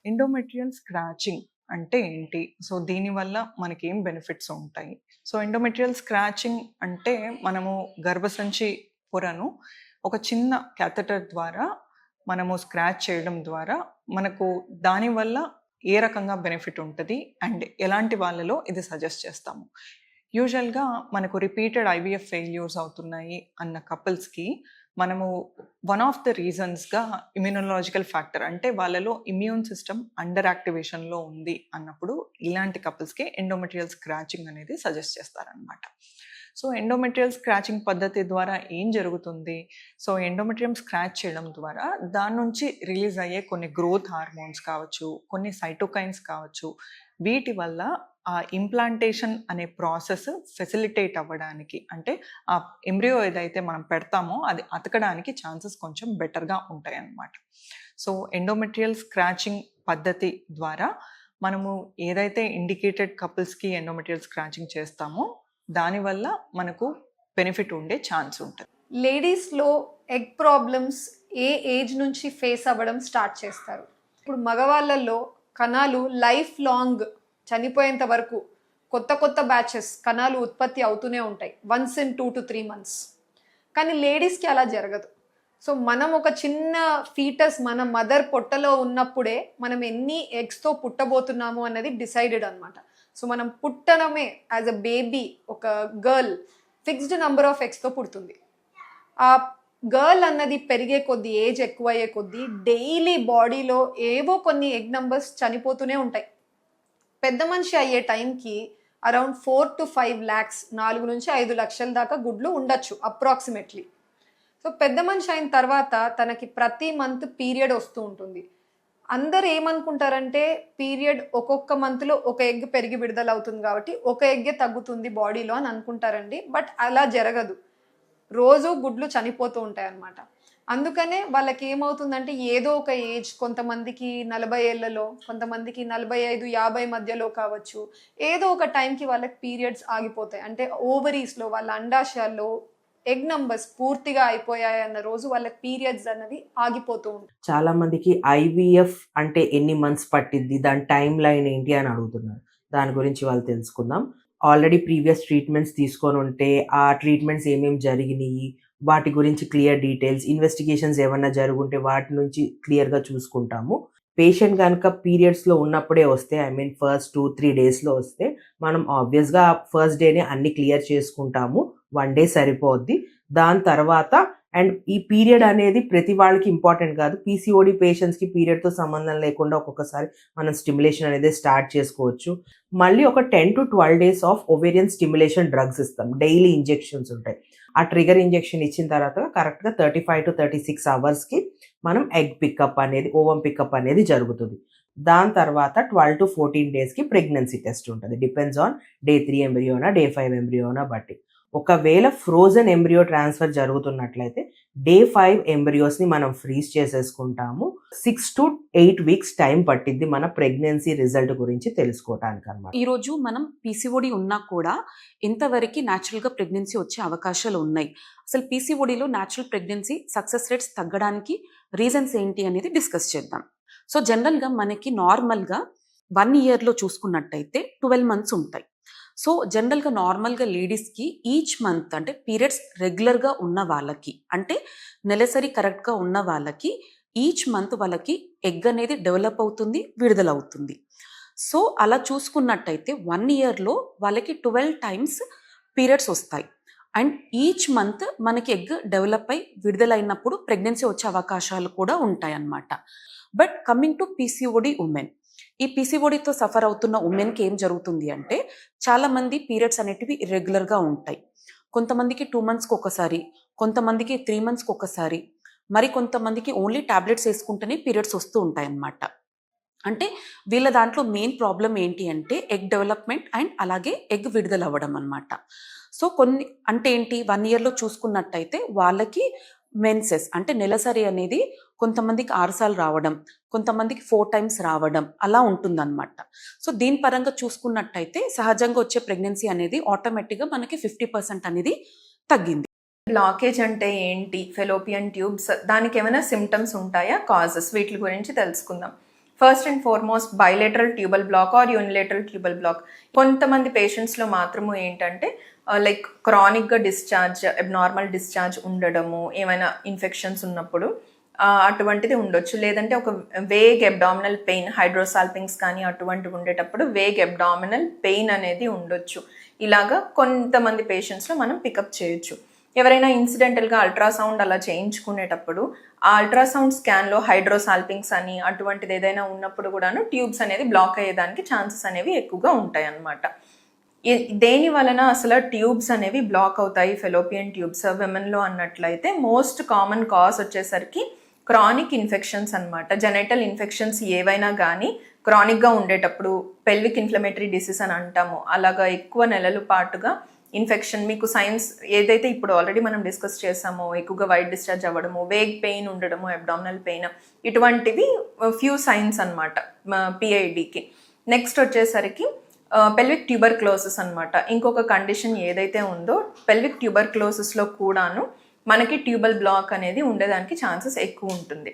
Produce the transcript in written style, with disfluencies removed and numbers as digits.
Endometrial scratching అంటే ఏంటి? So, దీనివల్ల మనకేం బెనిఫిట్స్ ఉంటాయి? సో, ఎండోమెట్రియల్ స్క్రాచింగ్ అంటే మనము గర్భసంచి పొరను ఒక చిన్న క్యాథెటర్ ద్వారా మనము స్క్రాచ్ చేయడం ద్వారా మనకు దానివల్ల ఏ రకంగా బెనిఫిట్ ఉంటది? అండ్ ఎలాంటి వాళ్ళలో ఇది సజెస్ట్ చేస్తాము? యూజువల్‌గా మనకు రిపీటెడ్ ఐవీఎఫ్ ఫెయిల్యూర్స్ అవుతున్నాయి అన్న కపుల్స్‌కి మనము వన్ ఆఫ్ ద రీజన్స్‌గా ఇమ్యునోలాజికల్ ఫ్యాక్టర్ అంటే వాళ్ళలో ఇమ్యూన్ సిస్టమ్ అండర్ యాక్టివేషన్‌లో ఉంది అన్నప్పుడు ఇలాంటి కపుల్స్‌కి ఎండోమెట్రియల్ స్క్రాచింగ్ అనేది సజెస్ట్ చేస్తారనమాట. సో, ఎండోమెట్రియల్ స్క్రాచింగ్ పద్ధతి ద్వారా ఏం జరుగుతుంది? సో, ఎండోమెట్రియం స్క్రాచ్ చేయడం ద్వారా దాని నుంచి రిలీజ్ అయ్యే కొన్ని గ్రోత్ హార్మోన్స్ కావచ్చు, కొన్ని సైటోకైన్స్ కావచ్చు, వీటి వల్ల ఆ ఇంప్లాంటేషన్ అనే ప్రాసెస్ ఫెసిలిటేట్ అవ్వడానికి అంటే ఆ ఎంబ్రియో ఏదైతే మనం పెడతామో అది అతకడానికి ఛాన్సెస్ కొంచెం బెటర్‌గా ఉంటాయన్నమాట. సో, ఎండోమెట్రియల్ స్క్రాచింగ్ పద్ధతి ద్వారా మనము ఏదైతే ఇండికేటెడ్ కపుల్స్‌కి ఎండోమెట్రియల్ స్క్రాచింగ్ చేస్తామో దానివల్ల మనకు బెనిఫిట్ ఉండే ఛాన్స్ ఉంటది. లేడీస్‌లో ఎగ్ ప్రాబ్లమ్స్ ఏ ఏజ్ నుంచి ఫేస్ అవ్వడం స్టార్ట్ చేస్తారు? ఇప్పుడు మగవాళ్ళలో కణాలు లైఫ్ లాంగ్ చనిపోయేంత వరకు కొత్త కొత్త బ్యాచెస్ కణాలు ఉత్పత్తి అవుతూనే ఉంటాయి వన్స్ ఇన్ 2 to 3 months. కానీ లేడీస్కి అలా జరగదు. సో మనం ఒక చిన్న ఫీటస్ మన మదర్ పొట్టలో ఉన్నప్పుడే మనం ఎన్ని ఎగ్స్తో పుట్టబోతున్నాము అనేది డిసైడెడ్ అనమాట. సో మనం పుట్టడమే యాజ్ అ బేబీ ఒక గర్ల్ ఫిక్స్డ్ నెంబర్ ఆఫ్ ఎగ్స్తో పుడుతుంది. ఆ గర్ల్ అన్నది పెరిగే కొద్దీ ఏజ్ ఎక్కువయ్యే కొద్దీ డైలీ బాడీలో ఏవో కొన్ని ఎగ్ నెంబర్స్ చనిపోతూనే ఉంటాయి. పెద్ద మనిషి అయ్యే టైంకి అరౌండ్ 4 to 5 lakhs 4 నుంచి 5 లక్షల దాకా గుడ్లు ఉండొచ్చు అప్రాక్సిమేట్లీ. సో పెద్ద మనిషి అయిన తర్వాత తనకి ప్రతి మంత్ పీరియడ్ వస్తూ ఉంటుంది. అందరు ఏమనుకుంటారంటే పీరియడ్ ఒక్కొక్క మంత్లో ఒక ఎగ్ పెరిగి విడుదల అవుతుంది కాబట్టి ఒక ఎగ్గే తగ్గుతుంది బాడీలో అని అనుకుంటారండి. బట్ అలా జరగదు. రోజు గుడ్లు చనిపోతూ ఉంటాయి అన్నమాట. అందుకనే వాళ్ళకి ఏమవుతుందంటే ఏదో ఒక ఏజ్, కొంతమందికి 40 ఏళ్లలో, కొంతమందికి 45, 50 మధ్యలో కావచ్చు, ఏదో ఒక టైంకి వాళ్ళకి పీరియడ్స్ ఆగిపోతాయి. అంటే ఓవరీస్లో వాళ్ళ అండాశయాల్లో ఎగ్ నంబర్స్ పూర్తిగా అయిపోయాయి అన్న రోజు వాళ్ళకి పీరియడ్స్ అన్నవి ఆగిపోతూ ఉంటాయి. చాలా మందికి ఐవీఎఫ్ అంటే ఎన్ని మంత్స్ పట్టిద్ది, దాని టైం లైన్ ఏంటి అని అడుగుతున్నారు. దాని గురించి వాళ్ళు తెలుసుకుందాం. ఆల్రెడీ ప్రీవియస్ ట్రీట్మెంట్స్ తీసుకొని ఉంటే ఆ ట్రీట్మెంట్స్ ఏమేమి జరిగినాయి, వాటి గురించి క్లియర్ డీటెయిల్స్, ఇన్వెస్టిగేషన్స్ ఏమన్నా జరుగుంటే వాటి నుంచి క్లియర్గా చూసుకుంటాము. పేషెంట్ కనుక పీరియడ్స్లో ఉన్నప్పుడే వస్తే, ఐ మీన్ ఫస్ట్ 2-3 డేస్లో వస్తే మనం ఆబ్వియస్గా ఫస్ట్ డేనే అన్ని క్లియర్ చేసుకుంటాము. 1 డే సరిపోద్ది. దాని తర్వాత అండ్ ఈ పీరియడ్ అనేది ప్రతి వాళ్ళకి ఇంపార్టెంట్ కాదు. పీసీఓడి పేషెంట్స్కి పీరియడ్తో సంబంధం లేకుండా ఒక్కొక్కసారి మనం స్టిమ్యులేషన్ అనేది స్టార్ట్ చేసుకోవచ్చు. మళ్ళీ ఒక 10 to 12 days of ovarian stimulation drugs ఇస్తాం. డైలీ ఇంజెక్షన్స్ ఉంటాయి. ఆ ట్రిగర్ ఇంజెక్షన్ ఇచ్చిన తర్వాత కరెక్ట్గా 35 to 36 hours మనం ఎగ్ పికప్ అనేది, ఓవం పికప్ అనేది జరుగుతుంది. దాని తర్వాత 12 to 14 days ప్రెగ్నెన్సీ టెస్ట్ ఉంటుంది. డిపెండ్స్ ఆన్ Day 3 ఎంబ్రియోనా Day 5 ఎంబ్రియోనా బట్టి. ఒకవేళ ఫ్రోజన్ ఎంబ్రియో ట్రాన్స్ఫర్ జరుగుతున్నట్లయితే Day 5 ఎంబ్రియోస్ని మనం ఫ్రీజ్ చేసేసుకుంటాము. 6 to 8 weeks టైం పట్టిద్ది మన ప్రెగ్నెన్సీ రిజల్ట్ గురించి తెలుసుకోవటానికి అన్నమాట. ఈరోజు మనం పీసీఓడి ఉన్నా కూడా ఎంతవరకు న్యాచురల్గా ప్రెగ్నెన్సీ వచ్చే అవకాశాలు ఉన్నాయి, అసలు పీసీఓడిలో న్యాచురల్ ప్రెగ్నెన్సీ సక్సెస్ రేట్స్ తగ్గడానికి రీజన్స్ ఏంటి అనేది డిస్కస్ చేద్దాం. సో జనరల్గా మనకి నార్మల్గా 1 yearలో చూసుకున్నట్టయితే 12 months ఉంటాయి. సో జనరల్గా నార్మల్గా లేడీస్కి ఈచ్ మంత్ అంటే పీరియడ్స్ రెగ్యులర్గా ఉన్న వాళ్ళకి, అంటే నెలసరి కరెక్ట్గా ఉన్న వాళ్ళకి ఈచ్ మంత్ వాళ్ళకి ఎగ్ అనేది డెవలప్ అవుతుంది, విడుదల అవుతుంది. సో అలా చూసుకున్నట్టయితే 1 yearలో వాళ్ళకి 12 times పీరియడ్స్ వస్తాయి. అండ్ ఈచ్ మంత్ మనకి ఎగ్ డెవలప్ అయి విడుదలైనప్పుడు ప్రెగ్నెన్సీ వచ్చే అవకాశాలు కూడా ఉంటాయి అన్నమాట. But coming to PCOD women, ఈ పీసీఓడితో సఫర్ అవుతున్న ఉమెన్కి ఏం జరుగుతుంది అంటే చాలామంది పీరియడ్స్ అనేటివి ఇర్రెగ్యులర్గా ఉంటాయి. కొంతమందికి 2 monthsకి ఒకసారి, కొంతమందికి 3 monthsకి ఒకసారి, మరి కొంతమందికి ఓన్లీ టాబ్లెట్స్ వేసుకుంటేనే పీరియడ్స్ వస్తూ ఉంటాయి అన్నమాట. అంటే వీళ్ళ దాంట్లో మెయిన్ ప్రాబ్లం ఏంటి అంటే ఎగ్ డెవలప్మెంట్ అండ్ అలాగే ఎగ్ విడుదల అవ్వడం అన్నమాట. సో కొన్ని అంటే ఏంటి 1 yearలో చూసుకున్నట్టయితే వాళ్ళకి మెన్సెస్ అంటే నెలసరి అనేది కొంతమందికి 6 సార్లు రావడం, కొంతమందికి 4 times రావడం అలా ఉంటుందన్నమాట. సో దీని పరంగా చూసుకున్నట్టయితే సహజంగా వచ్చే ప్రెగ్నెన్సీ అనేది ఆటోమేటిక్గా మనకి 50% అనేది తగ్గింది. బ్లాకేజ్ అంటే ఏంటి, ఫెలోపియన్ ట్యూబ్స్, దానికి ఏమైనా సిమ్టమ్స్ ఉంటాయా, కాజెస్, వీటి గురించి తెలుసుకుందాం. First and foremost bilateral tubal block or unilateral tubal block. కొంతమంది పేషెంట్స్లో మాత్రము ఏంటంటే లైక్ క్రానిక్గా డిశ్చార్జ్, అబ్నార్మల్ డిశ్చార్జ్ ఉండడము, ఏమైనా ఇన్ఫెక్షన్స్ ఉన్నప్పుడు అటువంటిది ఉండొచ్చు. లేదంటే ఒక వేగ్ అబ్డామినల్ పెయిన్, హైడ్రోసాల్పింగ్స్ కానీ అటువంటివి ఉండేటప్పుడు వేగ్ అబ్డామినల్ పెయిన్ అనేది ఉండొచ్చు. ఇలాగా కొంతమంది పేషెంట్స్లో మనం పికప్ చేయొచ్చు. ఎవరైనా ఇన్సిడెంటల్గా అల్ట్రాసౌండ్ అలా చేయించుకునేటప్పుడు ఆ అల్ట్రాసౌండ్ స్కాన్లో హైడ్రోసాల్పింగ్స్ అని అటువంటిది ఏదైనా ఉన్నప్పుడు కూడాను ట్యూబ్స్ అనేది బ్లాక్ అయ్యేదానికి ఛాన్సెస్ అనేవి ఎక్కువగా ఉంటాయి అన్నమాట. దేని వలన అసలు ట్యూబ్స్ అనేవి బ్లాక్ అవుతాయి, ఫెలోపియన్ ట్యూబ్స్ విమెన్లో అన్నట్లయితే మోస్ట్ కామన్ కాజ్ వచ్చేసరికి క్రానిక్ ఇన్ఫెక్షన్స్ అన్నమాట. జెనైటల్ ఇన్ఫెక్షన్స్ ఏవైనా కానీ క్రానిక్గా ఉండేటప్పుడు పెల్విక్ ఇన్ఫ్లమేటరీ డిసీజ్ అని అంటాము. అలాగా ఎక్కువ నెలల పాటుగా ఇన్ఫెక్షన్, మీకు సైన్స్ ఏదైతే ఇప్పుడు ఆల్రెడీ మనం డిస్కస్ చేసామో, ఎక్కువగా వైట్ డిశ్చార్జ్ అవ్వడము, వేగ్ పెయిన్ ఉండడము, అబ్డామినల్ పెయిన్, ఇటువంటివి ఫ్యూ సైన్స్ అన్నమాట పిఐడికి. నెక్స్ట్ వచ్చేసరికి పెల్విక్ ట్యూబర్క్లోసిస్ అన్నమాట. ఇంకొక కండిషన్ ఏదైతే ఉందో పెల్విక్ ట్యూబర్క్లోసిస్లో కూడాను మనకి ట్యూబల్ బ్లాక్ అనేది ఉండేదానికి ఛాన్సెస్ ఎక్కువ ఉంటుంది.